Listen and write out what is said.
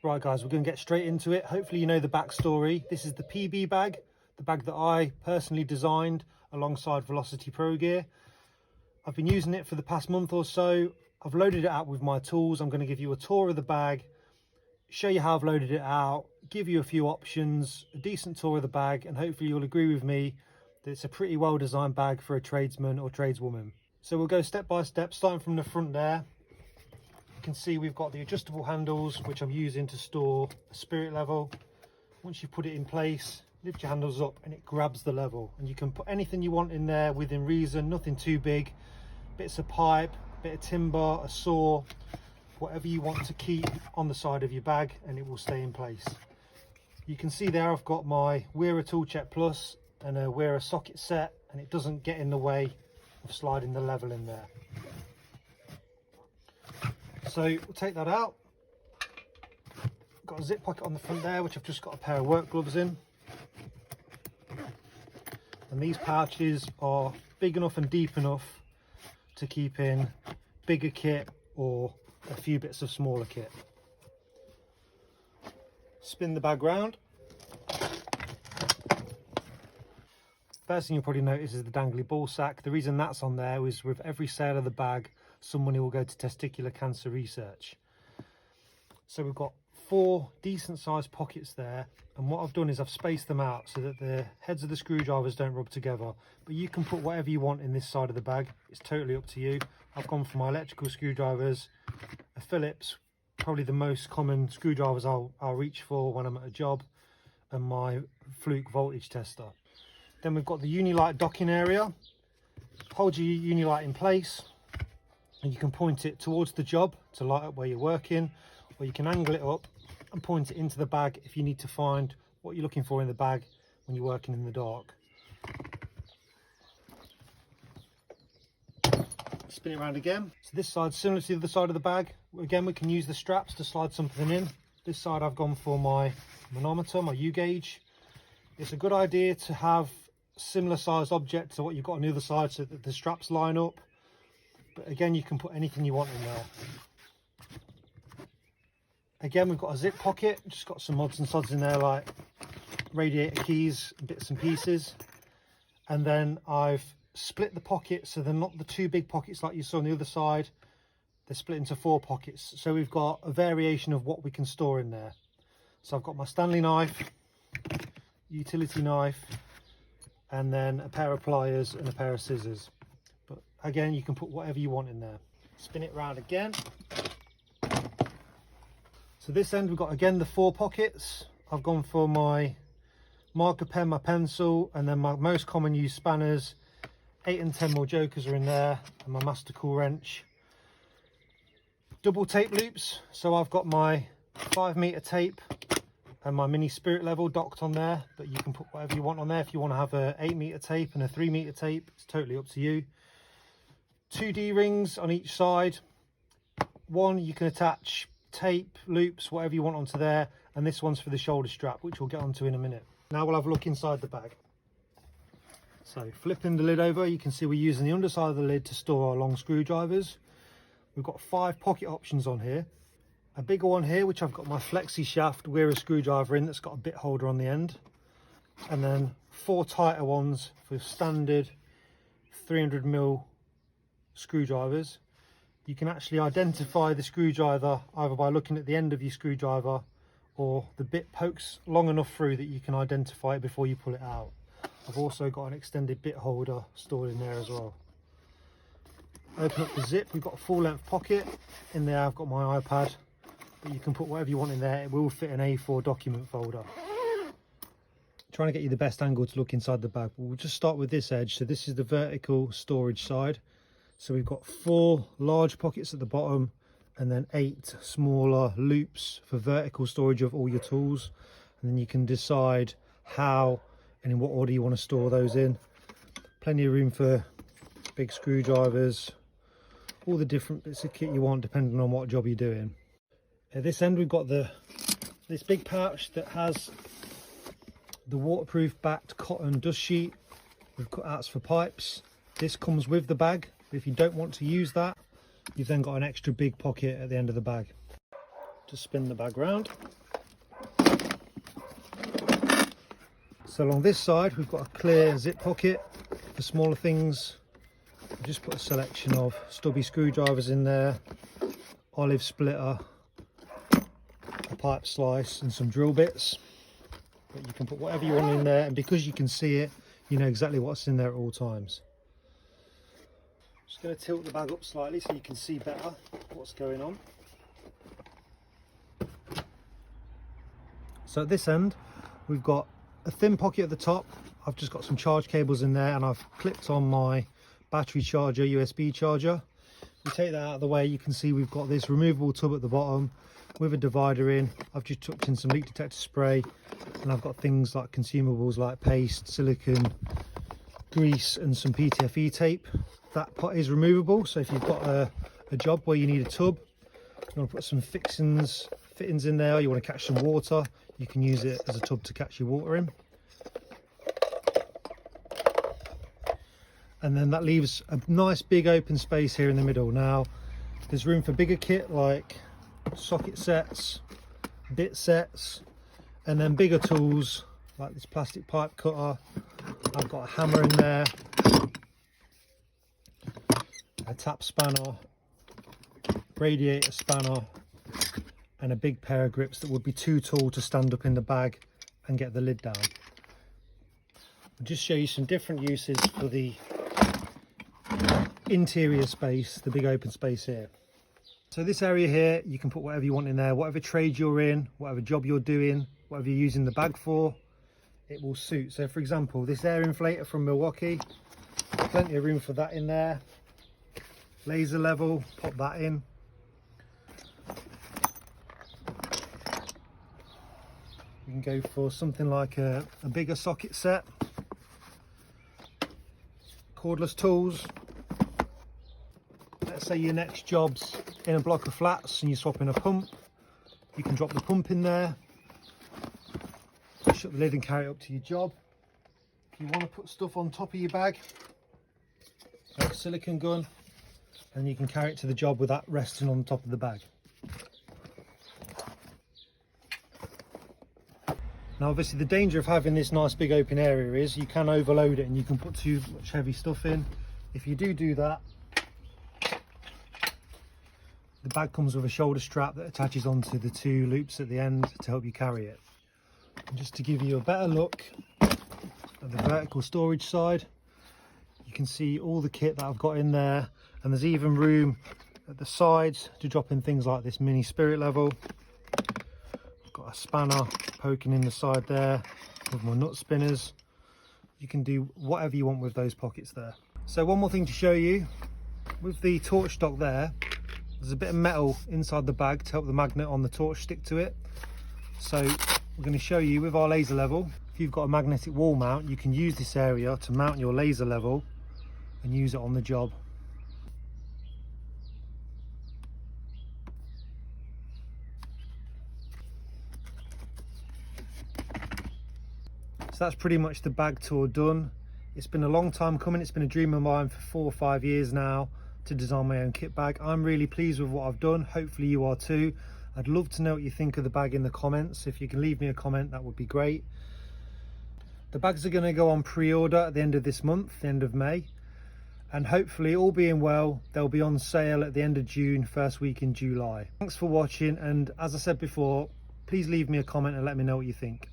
Right guys, we're going to get straight into it. Hopefully you know the backstory. This is the PB bag, the bag that I personally designed alongside Velocity Pro Gear. I've been using it for the past month or so. I've loaded it out with my tools. I'm going to give you a tour of the bag, show you how I've loaded it out, give you a few options, a decent tour of the bag, and hopefully you'll agree with me that it's a pretty well designed bag for a tradesman or tradeswoman. So we'll go step by step, starting from the front there. You can see we've got the adjustable handles, which I'm using to store a spirit level. Once you put it in place, lift your handles up and it grabs the level, and you can put anything you want in there within reason, nothing too big. Bits of pipe, bit of timber, a saw, whatever you want to keep on the side of your bag, and it will stay in place. You can see there I've got my Weir Tool Check Plus and a Weir socket set, and it doesn't get in the way of sliding the level in there. So we'll take that out. Got a zip pocket on the front there, which I've just got a pair of work gloves in. And these pouches are big enough and deep enough to keep in bigger kit or a few bits of smaller kit. Spin the bag round. First thing you'll probably notice is the dangly ball sack. The reason that's on there is with every sale of the bag, some money will go to testicular cancer research. So we've got 4 decent sized pockets there, and what I've done is I've spaced them out so that the heads of the screwdrivers don't rub together. But you can put whatever you want in this side of the bag, it's totally up to you. I've gone for my electrical screwdrivers, a Phillips, probably the most common screwdrivers I'll reach for when I'm at a job, and my Fluke voltage tester. Then we've got the Unilight docking area. Hold your Unilight in place, and you can point it towards the job to light up where you're working, or you can angle it up and point it into the bag if you need to find what you're looking for in the bag when you're working in the dark. Spin it around again. So this side's similar to the other side of the bag. Again, we can use the straps to slide something in. This side I've gone for my manometer, my U gauge. It's a good idea to have similar sized objects to what you've got on the other side so that the straps line up. But again, you can put anything you want in there. Again, we've got a zip pocket, just got some odds and sods in there like radiator keys, bits and pieces. And then I've split the pockets so they're not the 2 big pockets like you saw on the other side. They're split into 4 pockets. So we've got a variation of what we can store in there. So I've got my Stanley knife, utility knife, and then a pair of pliers and a pair of scissors. But again, you can put whatever you want in there. Spin it round again. So this end we've got again the 4 pockets. I've gone for my marker pen, my pencil, and then my most common used spanners. 8 and 10 more jokers are in there, and my master cool wrench. Double tape loops, so I've got my 5-meter tape and my mini spirit level docked on there, but you can put whatever you want on there. If you want to have a 8-meter tape and a 3-meter tape, it's totally up to you. 2 D-rings on each side. One you can attach tape, loops, whatever you want onto there, and this one's for the shoulder strap, which we'll get onto in a minute. Now we'll have a look inside the bag. So flipping the lid over, you can see we're using the underside of the lid to store our long screwdrivers. We've got 5 pocket options on here. A bigger one here, which I've got my flexi shaft Weir screwdriver in, that's got a bit holder on the end, and then 4 tighter ones for standard 300mm screwdrivers. You can actually identify the screwdriver either by looking at the end of your screwdriver, or the bit pokes long enough through that you can identify it before you pull it out. I've also got an extended bit holder stored in there as well. Open up the zip, we've got a full length pocket. In there I've got my iPad, but you can put whatever you want in there. It will fit an A4 document folder. Trying to get you the best angle to look inside the bag. We'll just start with this edge. So this is the vertical storage side. So we've got 4 large pockets at the bottom, and then 8 smaller loops for vertical storage of all your tools. And then you can decide how and in what order you want to store those in. Plenty of room for big screwdrivers, all the different bits of kit you want depending on what job you're doing. At this end we've got this big pouch that has the waterproof backed cotton dust sheet with cutouts for pipes. This comes with the bag. If you don't want to use that, you've then got an extra big pocket at the end of the bag. Just spin the bag round. So along this side we've got a clear zip pocket for smaller things. I've just put a selection of stubby screwdrivers in there, olive splitter, a pipe slice and some drill bits. But you can put whatever you want in there, and because you can see it, you know exactly what's in there at all times. Just going to tilt the bag up slightly so you can see better what's going on. So at this end we've got a thin pocket at the top. I've just got some charge cables in there and I've clipped on my battery charger, USB charger. You take that out of the way, you can see we've got this removable tub at the bottom with a divider in. I've just tucked in some leak detector spray, and I've got things like consumables like paste, silicone, grease and some PTFE tape. That pot is removable, so if you've got a job where you need a tub, you want to put some fittings in there, you want to catch some water, you can use it as a tub to catch your water in. And then that leaves a nice big open space here in the middle. Now there's room for bigger kit like socket sets, bit sets, and then bigger tools like this plastic pipe cutter. I've got a hammer in there, a tap spanner, radiator spanner, and a big pair of grips that would be too tall to stand up in the bag and get the lid down. I'll just show you some different uses for the interior space, the big open space here. So this area here, you can put whatever you want in there, whatever trade you're in, whatever job you're doing, whatever you're using the bag for, it will suit. So for example, this air inflator from Milwaukee, plenty of room for that in there. Laser level, pop that in. You can go for something like a bigger socket set. Cordless tools. Let's say your next job's in a block of flats and you're swapping a pump. You can drop the pump in there, shut the lid and carry it up to your job. If you want to put stuff on top of your bag, like a silicone gun, and you can carry it to the job with that resting on top of the bag. Now obviously the danger of having this nice big open area is you can overload it and you can put too much heavy stuff in. If you do that, the bag comes with a shoulder strap that attaches onto the two loops at the end to help you carry it. And just to give you a better look at the vertical storage side, you can see all the kit that I've got in there, and there's even room at the sides to drop in things like this mini spirit level. I've got a spanner poking in the side there with my nut spinners. You can do whatever you want with those pockets there. So one more thing to show you, with the torch stock there, there's a bit of metal inside the bag to help the magnet on the torch stick to it. So we're going to show you with our laser level, if you've got a magnetic wall mount, you can use this area to mount your laser level and use it on the job. So that's pretty much the bag tour done. It's been a long time coming. It's been a dream of mine for 4 or 5 years now to design my own kit bag. I'm really pleased with what I've done. Hopefully you are too. I'd love to know what you think of the bag in the comments. If you can leave me a comment, that would be great. The bags are going to go on pre-order at the end of this month, the end of May. And hopefully, all being well, they'll be on sale at the end of June, first week in July. Thanks for watching, and as I said before, please leave me a comment and let me know what you think.